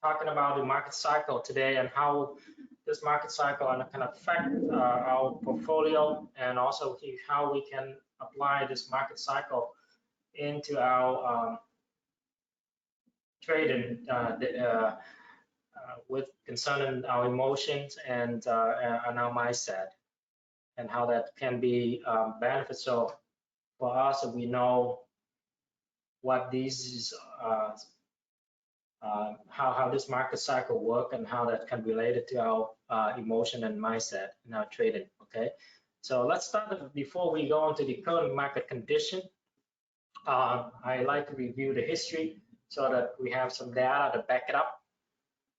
talking about the market cycle today and how this market cycle can affect our portfolio, and also how we can apply this market cycle into our trading with concerning our emotions and our mindset, and how that can be beneficial for us if we know what these how this market cycle work and how that can relate it to our emotion and mindset in our trading. Okay, so let's start. Before we go into the current market condition, I like to review the history so that we have some data to back it up,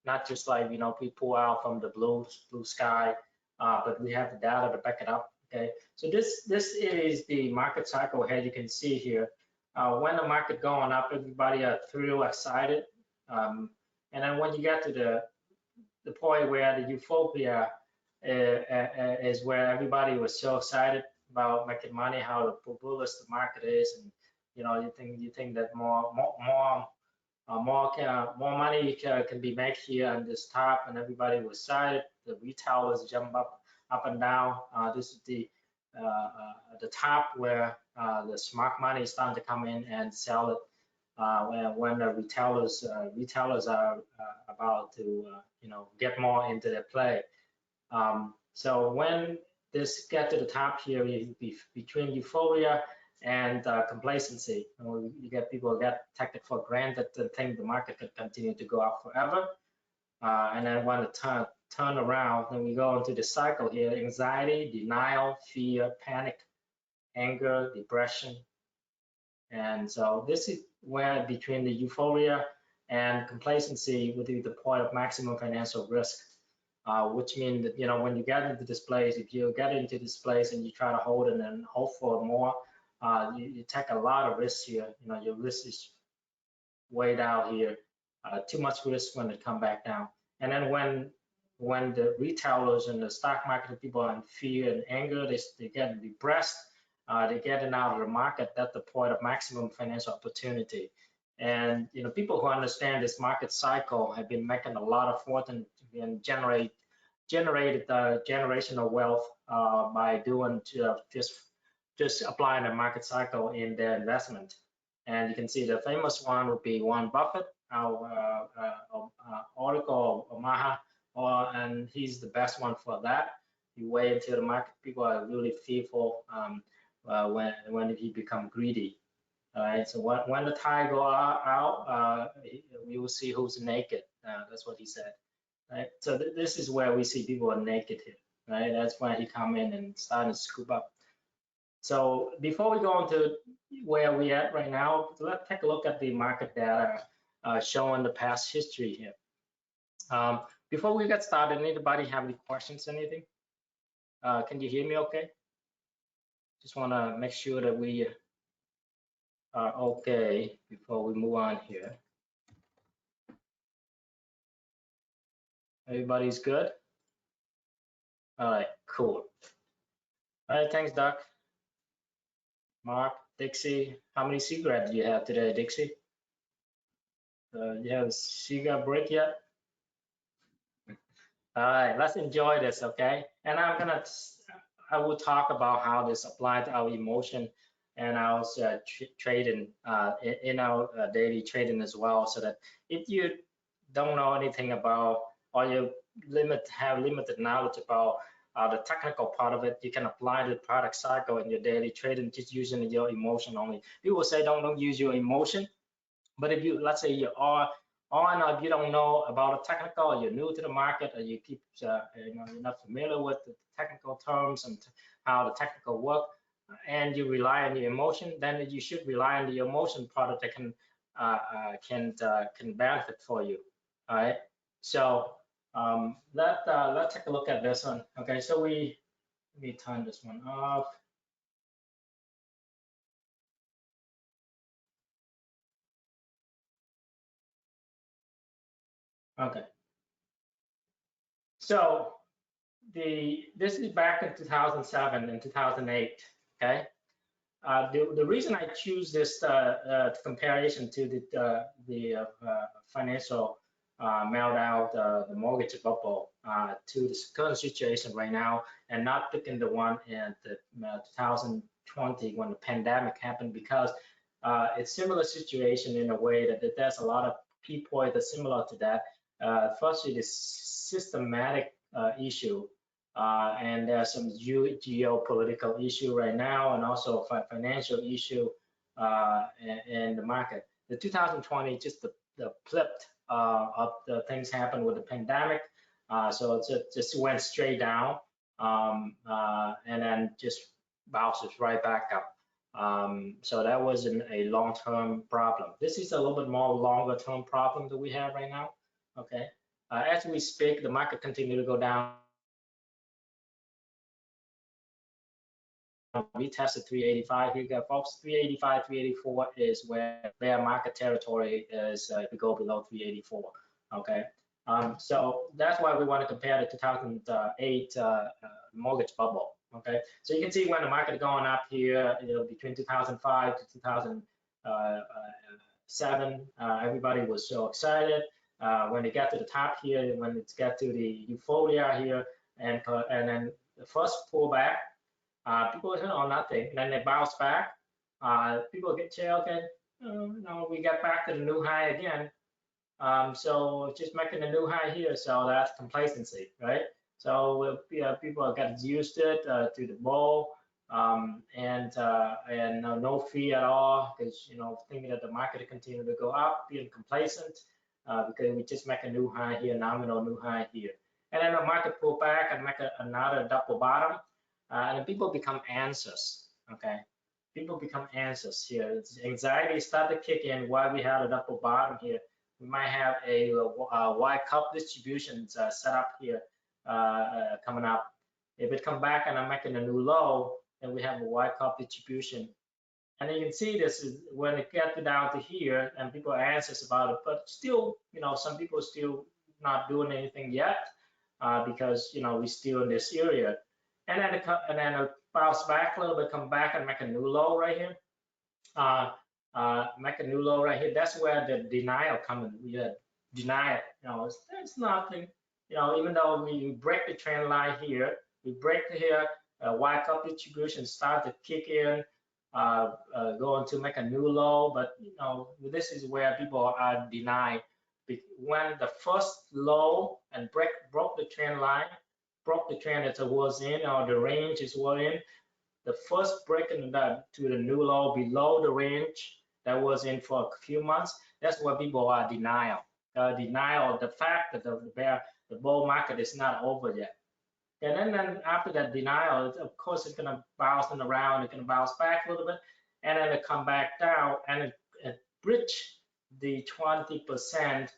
not just like we pull out from the blue sky, but we have the data to back it up. Okay, so this is the market cycle as you can see here. When the market going up, everybody are thrilled, excited, and then when you get to the point where the euphoria is where everybody was so excited about making money, how bullish the market is, and you think that more money can be made here on this top, and everybody was excited. The retailers jump up and down. This is the top where the smart money is starting to come in and sell it when the retailers are about to get more into their play. So when this get to the top here, between euphoria and complacency, you get people take it for granted and think the market could continue to go up forever, and then when it turn around, then we go into the cycle here: anxiety, denial, fear, panic, anger, depression. And so this is where between the euphoria and complacency would be the point of maximum financial risk, which means that when you get into this place, if you get into this place and you try to hold it and hope for more, you take a lot of risks here. Your risk is way down here. Too much risk when it come back down. And then when the retailers and the stock market people are in fear and anger, they get depressed. They getting out of the market. That's the point of maximum financial opportunity. And people who understand this market cycle have been making a lot of fortune and generated generational wealth by doing just applying the market cycle in their investment. And you can see the famous one would be Warren Buffett, our Oracle Omaha, and he's the best one for that. He way into the market. People are really fearful when he become greedy. All right. So when the tide go out, we will see who's naked. That's what he said. Right. So this is where we see people are naked here. Right. That's when he come in and start to scoop up. So before we go into where we at right now, let's take a look at the market data showing the past history here. Before we get started, anybody have any questions, anything? Can you hear me okay? Just want to make sure that we are okay before we move on here. Everybody's good? All right, cool. All right, thanks, Doc. Mark, Dixie, how many cigarettes do you have today, Dixie? You have a cigarette break yet? All right, let's enjoy this, okay? And I will talk about how this applies to our emotion and our trading in our daily trading as well, so that if you don't know anything about, or you have limited knowledge about the technical part of it, you can apply the product cycle in your daily trading just using your emotion only. People say don't use your emotion, but if you, let's say you are on, or if you don't know about the technical, or you're new to the market, or you keep you're not familiar with the technical terms and how the technical work, and you rely on your emotion, then you should rely on the emotion product that can benefit for you. All right. So let's take a look at this one. Okay. So let me turn this one off. Okay. So this is back in 2007 and 2008. Okay. The reason I choose this comparison to the financial melt out the mortgage bubble to the current situation right now, and not picking the one in the 2020 when the pandemic happened, because it's similar situation in a way that there's a lot of key points that are similar to that. Firstly, the systematic issue, and there's some geopolitical issue right now, and also financial issue in the market. The 2020 just the flipped of the things happened with the pandemic, so it just went straight down, and then just bounces right back up. So that wasn't a long-term problem. This is a little bit more longer-term problem that we have right now. Okay, as we speak, the market continue to go down. We tested 385 here, folks. 385, 384 is where bear market territory is if we go below 384. Okay, so that's why we want to compare the 2008 mortgage bubble. Okay, so you can see when the market is going up here, between 2005 to 2007, everybody was so excited. When they get to the top here, when it gets to the euphoria here, and then the first pullback, people say, oh, nothing. And then they bounce back. People get chill, okay, no, we get back to the new high again. So just making a new high here, so that's complacency, right? So people got used to it, to the bull, and no fee at all, because thinking that the market will continue to go up, being complacent, because we just make a new high here, nominal new high here, and then the market pull back and make another double bottom, and then people become anxious. Okay, people become anxious here. Anxiety start to kick in. Why we have a double bottom here? We might have a Y cup distribution set up here. Coming up. If it come back and I'm making a new low, then we have a Y cup distribution. And you can see this is when it gets down to here, and people are anxious about it, but still, some people still not doing anything yet, because we're still in this area. And then it bounce back a little bit, come back and make a new low right here. Make a new low right here. That's where the denial comes in. We deny it. It's nothing. Even though we break the trend line here, we break here, Y cup distribution start to kick in, going to make a new low, but this is where people are denied. When the first low and broke the trend line, broke the trend that it was in, or the range is was in, the first break to the new low below the range that was in for a few months, that's where people are denial. Denial of the fact that the bull market is not over yet. And then after that denial, of course, it's going to bounce around. It's going to bounce back a little bit, and then it come back down, and it bridge the 20%,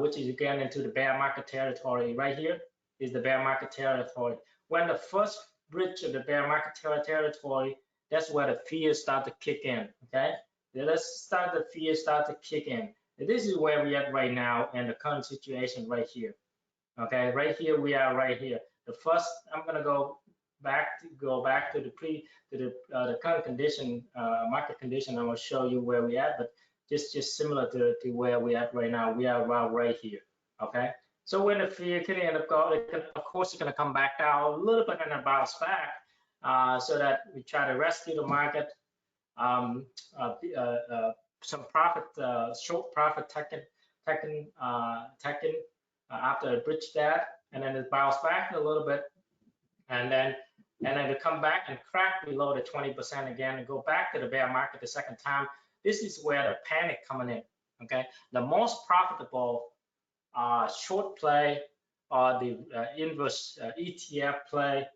which is again into the bear market territory. Right here is the bear market territory. When the first bridge of the bear market territory, that's where the fears start to kick in. Okay, let's start the fears start to kick in. This is where we are right now in the current situation right here. Okay, right here we are right here. The first, I'm gonna go back to the current condition, market condition. I'm gonna show you where we at, but just similar to where we at right now. We are around right here. Okay, so when the fear can end up going, of course it's gonna come back down a little bit and then bounce back, so that we try to rescue the market. Some profit, short profit taken after it bridged that, and then it bounced back a little bit, and then to come back and crack below the 20% again and go back to the bear market the second time. This is where the panic coming in. Okay, the most profitable short play or the inverse ETF play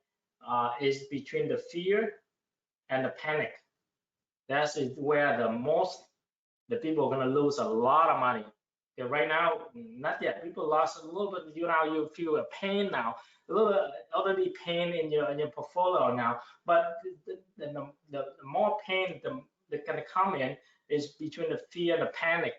is between the fear and the panic. That is where the people are going to lose a lot of money. Okay, right now, not yet. People lost a little bit. You feel a pain now, a little already pain in your portfolio now. But the more pain that can come in is between the fear and the panic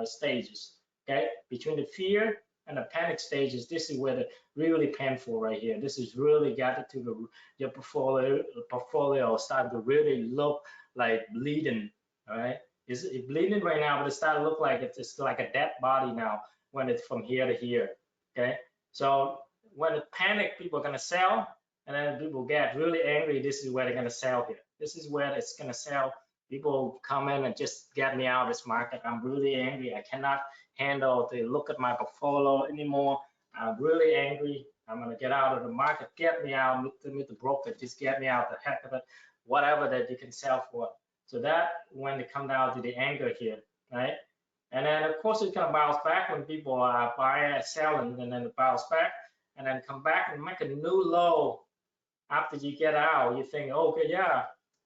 stages. Okay, between the fear and the panic stages, this is where the really painful right here. This is really got to your portfolio starting to really look like bleeding. All right, It's bleeding right now, but it started to look like it's like a dead body now when it's from here to here. Okay, so when it panic, people are gonna sell, and then people get really angry. This is where they're gonna sell here. This is where it's gonna sell. People come in and just get me out of this market. I'm really angry. I cannot handle to look at my portfolio anymore. I'm really angry. I'm gonna get out of the market. Get me out. Meet the broker. Just get me out. The heck of it. Whatever that you can sell for. So that when it come down to the anger here, right? And then of course it's gonna bounce back when people are buying and selling, and then it bounce back, and then come back and make a new low after you get out. You think, okay, yeah,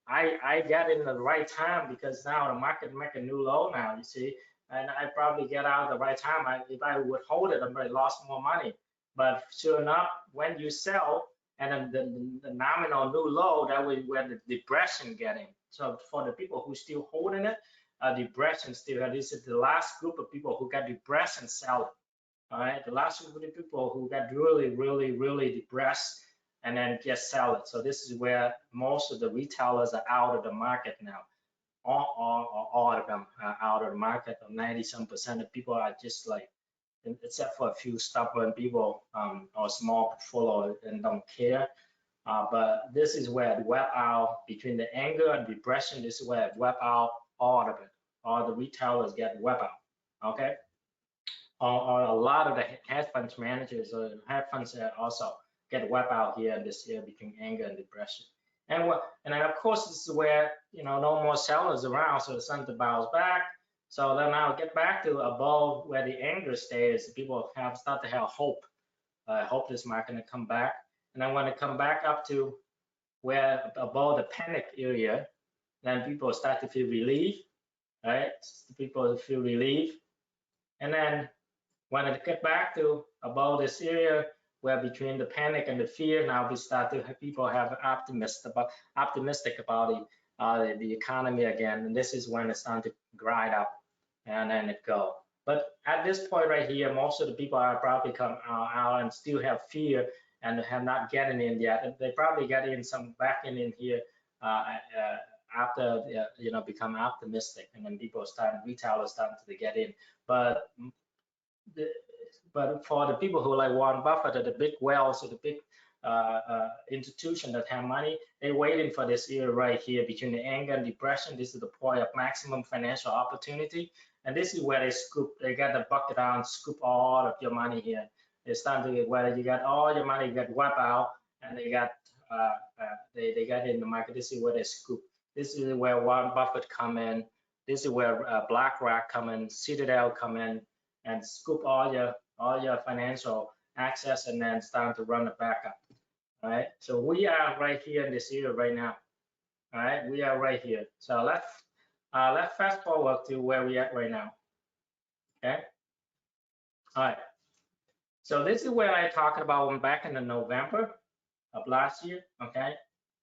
I got in the right time because now the market make a new low now, you see, and I probably get out at the right time. If I would hold it, I might lost more money. But sure enough, when you sell and then the nominal new low, that was where the depression get in. So for the people who still holding it, depression still, this is the last group of people who got depressed and sell it. All right, the last group of people who got really depressed and then just sell it. So this is where most of the retailers are out of the market now. All of them are out of the market. 90% of people are just like, except for a few stubborn people or small portfolio and don't care. But this is where it web out between the anger and depression. This is where it web out all of it. All the retailers get web out. Okay. Or a lot of the hedge funds managers or hedge funds also get wiped out here in this year between anger and depression. And then of course this is where no more sellers around, so it's starting to bounce back. So then now get back to above where the anger stays. People start to have hope. Hope this market gonna come back. And then when it come back up to where above the panic area, then people start to feel relief, right? People feel relief. And then when it get back to above this area where between the panic and the fear, now we start to have people have optimistic about the economy again, and this is when it's starting to grind up and then it go. But at this point right here, most of the people are probably come out and still have fear and have not gotten in yet. They probably get in some back in here after become optimistic, and then retailers starting to get in. But for the people who like Warren Buffett or the big whales or the big institution that have money, they're waiting for this era right here between the anger and depression. This is the point of maximum financial opportunity, and this is where they got the bucket down, scoop all of your money here. They start to get whether you got all your money, you got wiped out, and they got in the market. This is where they scoop. This is where Warren Buffett come in. This is where BlackRock come in, Citadel come in, and scoop all your financial access and then start to run it back up. All right, so we are right here in this area right now. All right, we are right here. So let's fast forward to where we at right now. Okay. All right. So this is where I talked about back in the November of last year. Okay.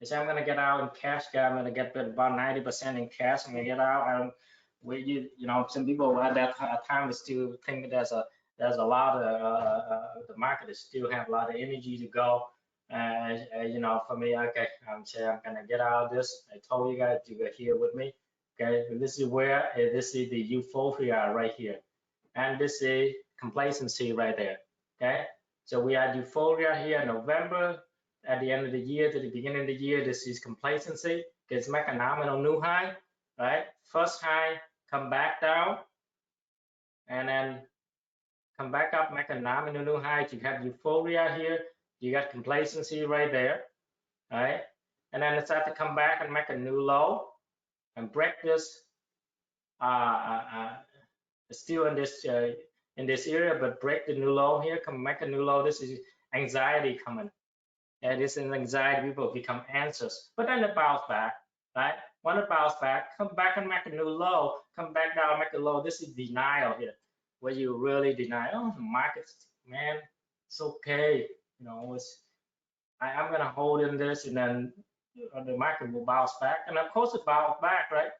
So I'm gonna get out in cash. I'm gonna get about 90% in cash. I'm gonna get out and some people at that time still think there's a lot of the market is still have a lot of energy to go. For me, okay, I'm saying I'm gonna get out of this. I told you guys you got here with me. Okay, this is where this is the euphoria right here, and this is complacency right there. Okay, so we had euphoria here in November. At the end of the year to the beginning of the year, this is complacency. It's make a nominal new high, right? First high, come back down, and then come back up, make a nominal new high. You have euphoria here. You got complacency right there, right? And then it's start to come back and make a new low and break this. Still in this area, but break the new low here. Come make a new low. This is anxiety coming. And this is anxiety. People become anxious, but then it bounce back, right? When it bounce back, come back and make a new low. Come back down, make a low. This is denial here, where you really deny. Oh, the market's, man, it's okay. I'm gonna hold in this, and then the market will bounce back. And of course, it bounced back, right?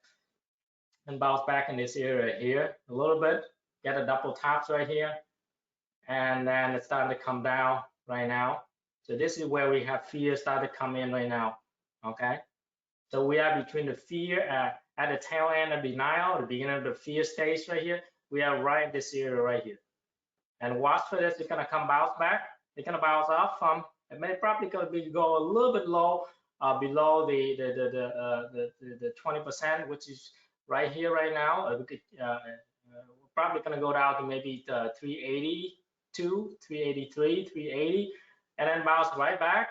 And bounce back in this area here a little bit. Get a double tops right here, and then it's starting to come down right now. So this is where we have fear start to come in right now. Okay, so we are between the fear at the tail end of denial, the beginning of the fear stage right here. We are right in this area right here. And watch for this, it's gonna come bounce back. It's gonna bounce off from, it may probably gonna go a little bit low, below the 20%, which is right here right now. We're probably gonna go down to maybe 382, 383, 380, and then bounce right back.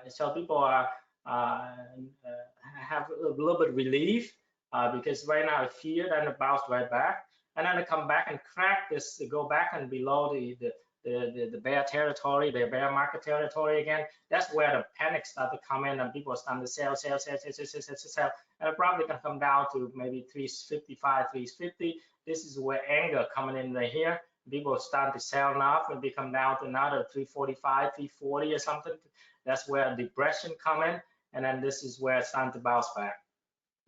So people are have a little bit of relief because right now it's fear, then it bounce right back, and then it come back and crack this, go back and below the bear territory, the bear market territory again. That's where the panic start to come in and people start to sell, and it probably gonna come down to maybe 355, 350. This is where anger coming in right here. People start to sell off and they come down to another 345, 340 or something. That's where depression come in, and then this is where it's starting to bounce back.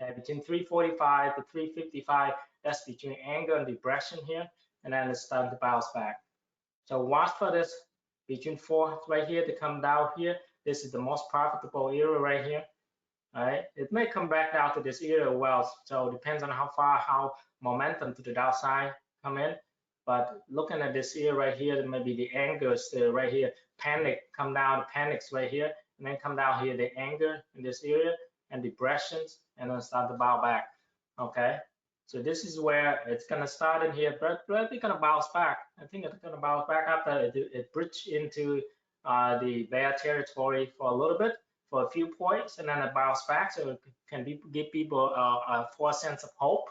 Okay, between 345 to 355, that's between anger and depression here, and then it's starting to bounce back. So watch for this between 4 right here to come down here. This is the most profitable area right here. All right, it may come back down to this area as well. So it depends on how momentum to the downside come in. But looking at this area right here, maybe the anger is still right here. Panic come down, panics right here, and then come down here, the anger in this area and depressions, and then start to bounce back. Okay, so this is where it's gonna start in here, but it's gonna bounce back. I think it's gonna bounce back after it bridge into the bear territory for a little bit, for a few points, and then it bounce back, so it can give people a false sense of hope.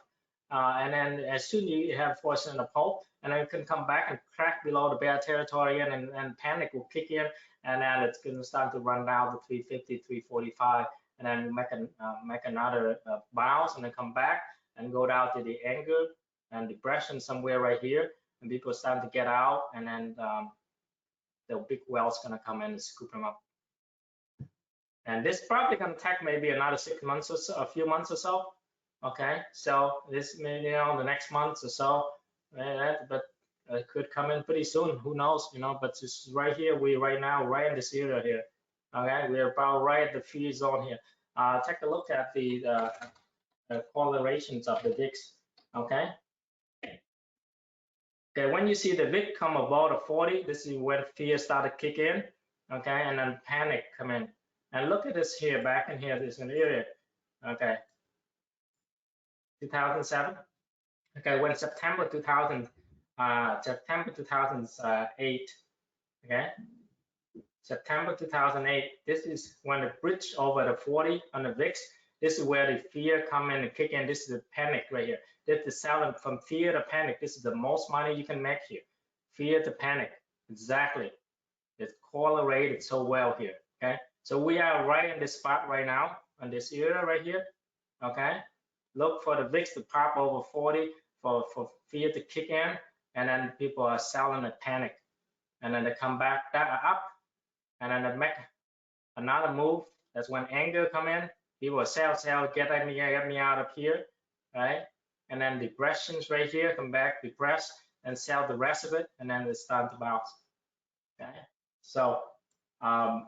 And then as soon as you have false sense of hope, and then it can come back and crack below the bear territory, and panic will kick in, and then it's going to start to run down to 350, 345, and then make another bounce, and then come back and go down to the anger and depression somewhere right here, and people start to get out, and then the big whale's going to come in and scoop them up. And this probably going to take maybe another 6 months or so, a few months or so. Okay, so this may, the next month or so, but it could come in pretty soon. Who knows, But it's right here. We right now right in this area here. Okay, we're about right at the fear zone here. Take a look at the correlations of the VIX. Okay. Okay, when you see the VIX come above the 40, this is when fear started to kick in. Okay, and then panic come in. And look at this here, back in here. This is an area. Okay. 2007. Okay, when September 2008. Okay, September 2008. This is when the bridge over the 40 on the VIX. This is where the fear come in and kick in. This is the panic right here. This is selling from fear to panic. This is the most money you can make here. Fear to panic. Exactly. It's correlated so well here. Okay, so we are right in this spot right now on this area right here. Okay. Look for the VIX to pop over 40 for fear to kick in, and then people are selling a panic, and then they come back up, and then they make another move. That's when anger come in. People are sell, get me out of here, right? And then depressions right here come back, depressed, and sell the rest of it, and then they start to bounce. Okay, so and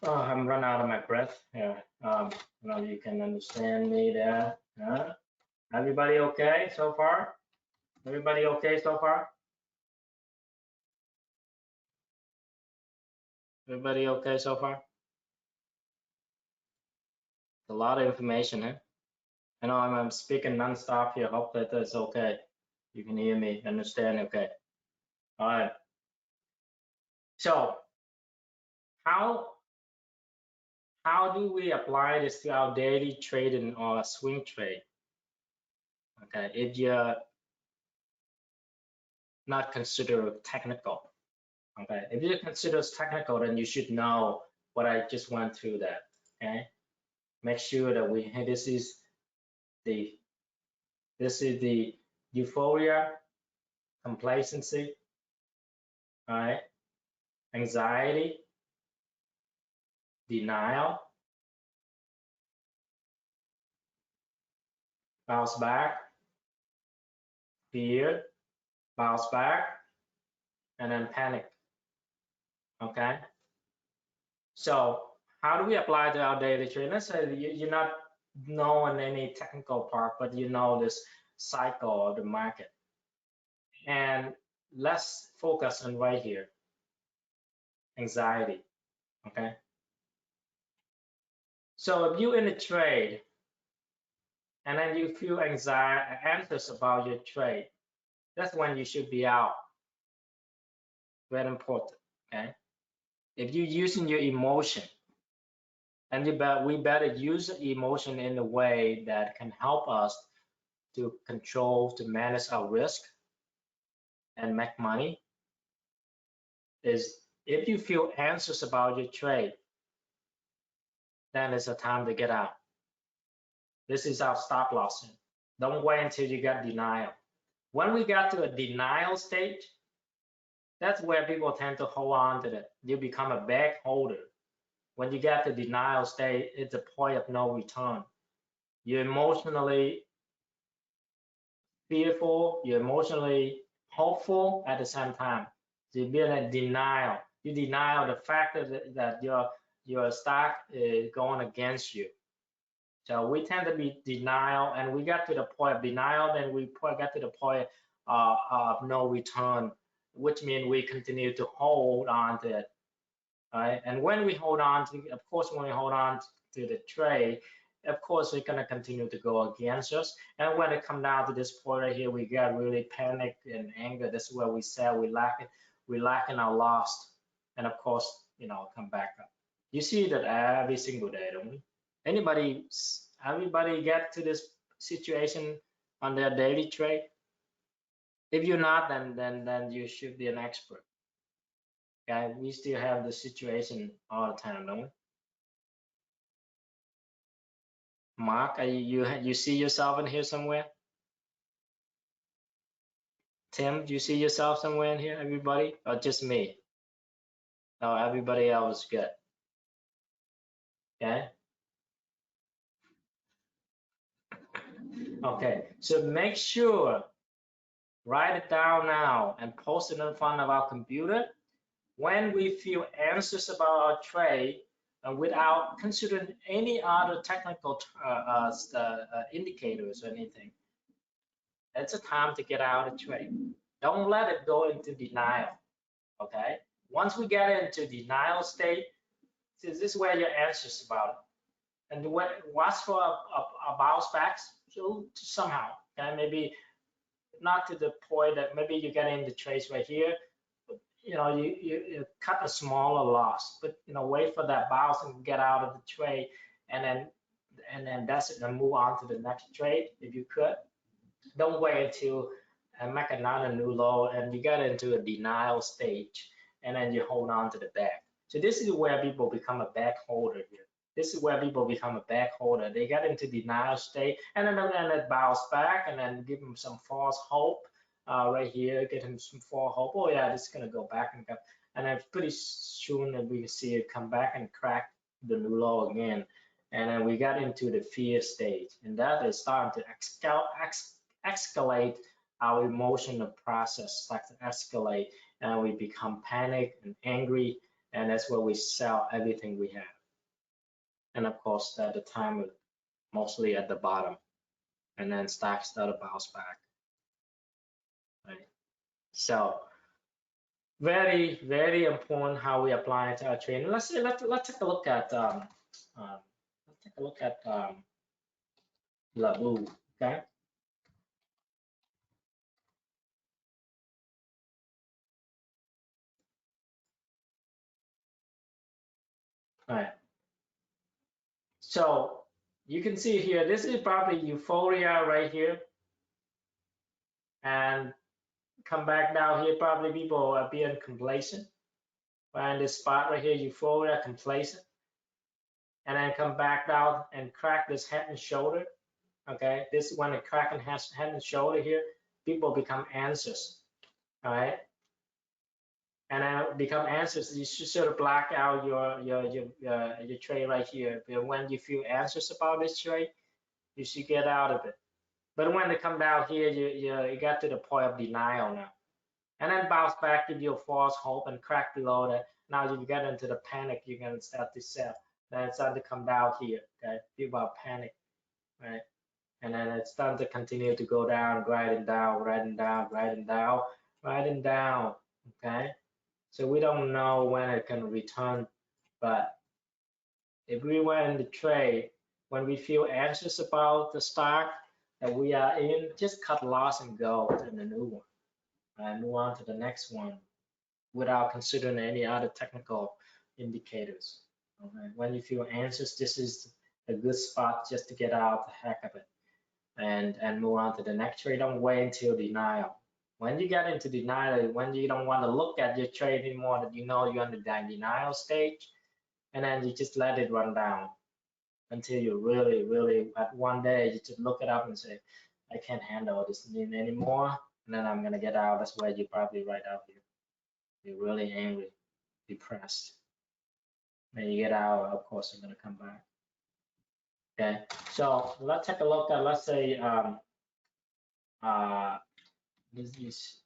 oh, I'm run out of my breath here. You can understand me there. Everybody okay so far? Everybody okay so far? Everybody okay so far? A lot of information, huh? I know I'm speaking non-stop here. Hope that that's okay. You can hear me, understand, okay. All right. So how do we apply this to our daily trading or swing trade? Okay, if you're not considered technical. Okay, if you consider technical, then you should know what I just went through that. Okay, make sure that this is the euphoria, complacency, all right, anxiety, denial, bounce back, fear, bounce back, and then panic. Okay, so how do we apply to our daily trade? Let's say you're not knowing any technical part, but you know this cycle of the market. And let's focus on right here, anxiety, okay? So if you're in a trade and then you feel anxious about your trade, that's when you should be out. Very important, okay? If you're using your emotion, and we better use emotion in a way that can help us to control, to manage our risk and make money, is if you feel anxious about your trade, then it's a time to get out. This is our stop loss. Don't wait until you get denial. When we got to a denial stage, that's where people tend to hold on to it. You become a bag holder. When you get to denial state, it's a point of no return. You're emotionally fearful, you're emotionally hopeful at the same time. So you're being in denial. You deny the fact that your stock is going against you. So we tend to be denial, and we got to the point of denial, then we get to the point of no return, which means we continue to hold on to it. Right? And when we hold on to, of course, when we hold on to the trade, of course, it's going to continue to go against us. And when it comes down to this point right here, we get really panicked and anger. This is where we sell, we lacking our loss. And of course, come back up. You see that every single day, don't we? Everybody get to this situation on their daily trade? If you're not, then you should be an expert. Okay, we still have the situation all the time, don't we? Mark, you see yourself in here somewhere? Tim, do you see yourself somewhere in here, everybody? Or just me? No, everybody else is good. Okay? Okay, so make sure, write it down now and post it in front of our computer. When we feel anxious about our trade, without considering any other technical indicators or anything, it's a time to get out of trade. Don't let it go into denial, okay? Once we get into denial state, this is where you're anxious about it. And watch for a bounce back somehow, okay? Maybe not to the point that maybe you get in the trades right here, you cut a smaller loss, but wait for that bounce and get out of the trade, and then that's it, and move on to the next trade if you could. Don't wait until make another new low and you get into a denial stage, and then you hold on to the bag. So this is where people become a bag holder here. This is where people become a bag holder. They get into denial state, and then they bounce back, and then give them some false hope. Right here, get him some false hope. Oh yeah, this is gonna go back and then pretty soon that we can see it come back and crack the new low again. And then we got into the fear stage, and that is starting to escalate. Our emotional process starts to escalate, and we become panicked and angry, and that's where we sell everything we have. And of course, at the time, mostly at the bottom, and then stocks start to bounce back. Right? So very, very important how we apply it to our trading. Let's take a look at Labu. Okay. All right. So you can see here, this is probably euphoria right here, and come back down here, probably people are being complacent. Find this spot right here, euphoria, complacent, and then come back down and crack this head and shoulder. Okay, this is when it crack and head and shoulder here, people become anxious. All right, and then become anxious. You should sort of black out your trade right here. But when you feel anxious about this trade, you should get out of it. But when they come down here, you got to the point of denial now. And then bounce back, give you a false hope and crack below that. Now you get into the panic, you're going to start to sell. then it's starting to come down here, okay? Feel about panic, right? And then it's starting to continue to go down, grinding down, grinding down, grinding down, grinding down, okay? So we don't know when it can return, but if we were in the trade, when we feel anxious about the stock that we are in, just cut loss and go to the new one and move on to the next one without considering any other technical indicators. Okay? When you feel anxious, this is a good spot just to get out the heck of it and move on to the next trade. Don't wait until denial. When you get into denial, when you don't want to look at your trade anymore, that you know you're in the denial stage, and then you just let it run down until you really, really, at one day, you just look it up and say, I can't handle this anymore, and then I'm gonna get out. That's where you probably right out here. You're really angry, depressed. Then you get out, of course, you're gonna come back. Okay, so let's take a look at, let's say, this is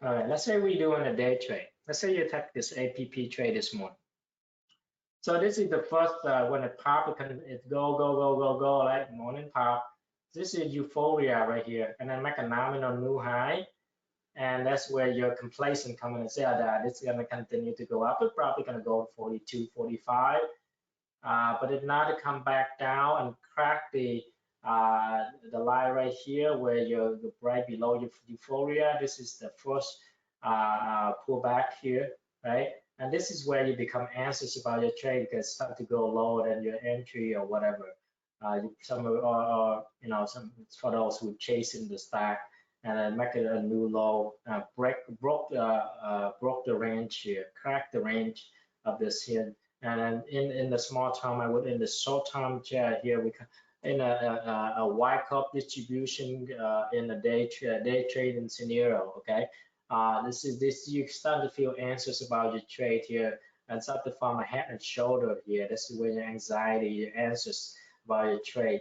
all right. Let's say we're doing a day trade. Let's say you take this APP trade this morning. So this is the first when it pop, it go, right? Morning pop. This is euphoria right here, and then make a nominal new high, and that's where your complacent come in and say that it's gonna continue to go up. It's probably gonna go to 42, 45, but if not, to come back down and crack the line right here where you're right below your euphoria. This is the first pullback here, right? And this is where you become anxious about your trade because it's starting to go lower than your entry or whatever. Some or you know, some for those who chasing the stock and then make it a new low, broke the range here, crack the range of this here. And then in the small term, I would in the short term chart here we can in a Y cup distribution in a day trading scenario. Okay, this you start to feel anxious about your trade here and start to form a head and shoulder here. This is where your anxiety, your anxious about your trade.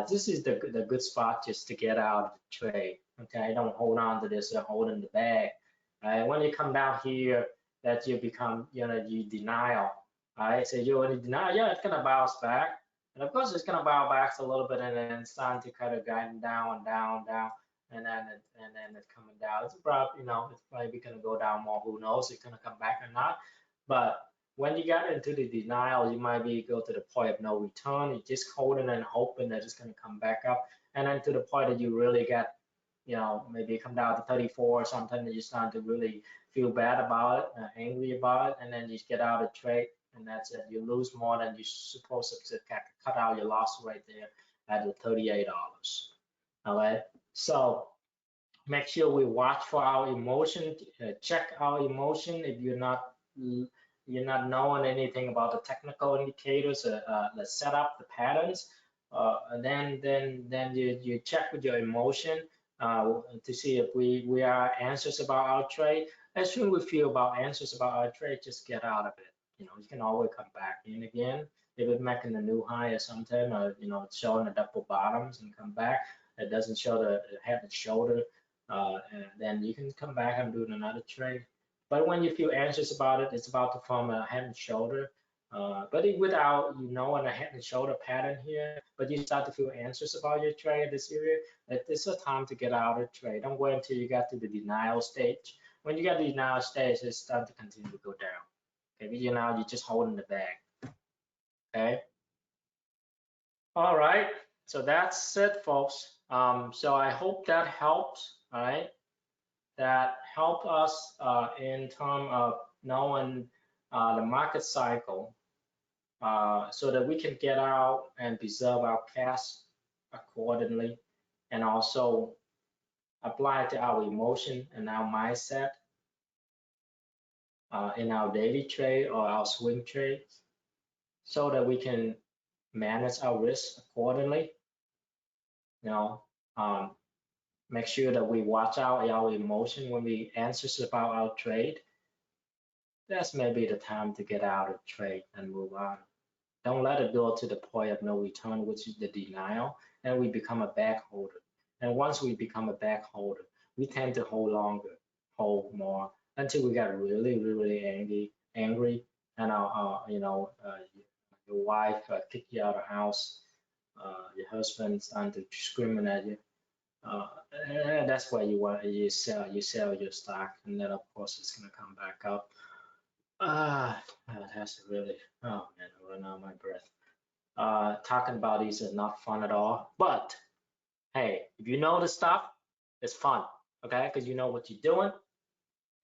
This is the good spot just to get out of the trade. Okay, don't hold on to this, hold in the bag. When you come down here, that you become, you denial. Right, so you're in denial. Yeah, it's gonna bounce back, and of course it's gonna bounce back a little bit, and then it's starting to kind of guide down, and then it's coming down. It's probably, it's probably gonna go down more. Who knows? It's gonna come back or not. But when you get into the denial, you might be go to the point of no return. You're just holding and hoping that it's gonna come back up, and then to the point that you really get, maybe come down to 34 or something, that you start to really feel bad about it, angry about it, and then you get out of trade, and that's it. You lose more than you're supposed to cut out your loss right there at the $38. All right, so make sure we watch for our emotion, check our emotion. If you're not knowing anything about the technical indicators, the setup, the patterns, and then you check with your emotion to see if we are anxious about our trade. As soon as we feel anxious about our trade, just get out of it. You can always come back in again. If it's making a new high or something, or it's showing the double bottoms and come back. It doesn't show the head and shoulder, and then you can come back and do another trade. But when you feel anxious about it, it's about to form a head and shoulder. But without a head and shoulder pattern here, but you start to feel anxious about your trade this area, it's a time to get out of trade. Don't wait until you get to the denial stage. When you get to the denial stage, it's starting to continue to go down. Okay, you're just holding the bag. Okay. All right. So that's it, folks. So I hope that helps. All right. That help us in terms of knowing the market cycle, so that we can get out and preserve our cash accordingly, and also apply it to our emotion and our mindset in our daily trade or our swing trades, so that we can manage our risk accordingly. Make sure that we watch out our emotion when we anxious about our trade. That's maybe the time to get out of trade and move on. Don't let it go to the point of no return, which is the denial, and we become a bag holder. And once we become a back holder, we tend to hold longer, hold more until we get really, really angry, and your wife kick you out of the house, your husband starting to screaming at you. And that's why you sell your stock, and then of course it's gonna come back up. That's really, oh man, I run out of my breath. Talking about these is not fun at all, but hey, if you know the stuff, it's fun, okay? Because you know what you're doing,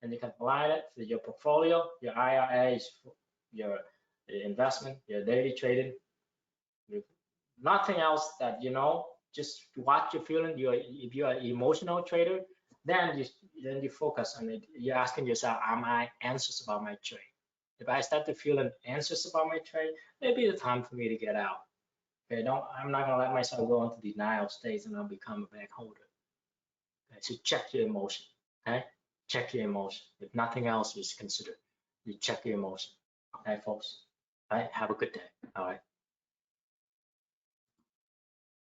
and you can apply it to your portfolio, your IRAs, your investment, your daily trading, nothing else that just watch your feeling. If you're an emotional trader, then you focus on it. You're asking yourself, am I anxious about my trade? If I start to feeling anxious about my trade, maybe the time for me to get out. Okay, I'm not gonna let myself go into denial states and I'll become a back holder. Okay, so check your emotion. Okay, check your emotion. If nothing else is considered, you check your emotion. Okay, folks. All right, have a good day. All right.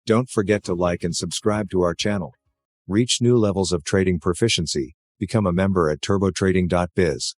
Don't forget to like and subscribe to our channel. Reach new levels of trading proficiency. Become a member at turbotrading.biz.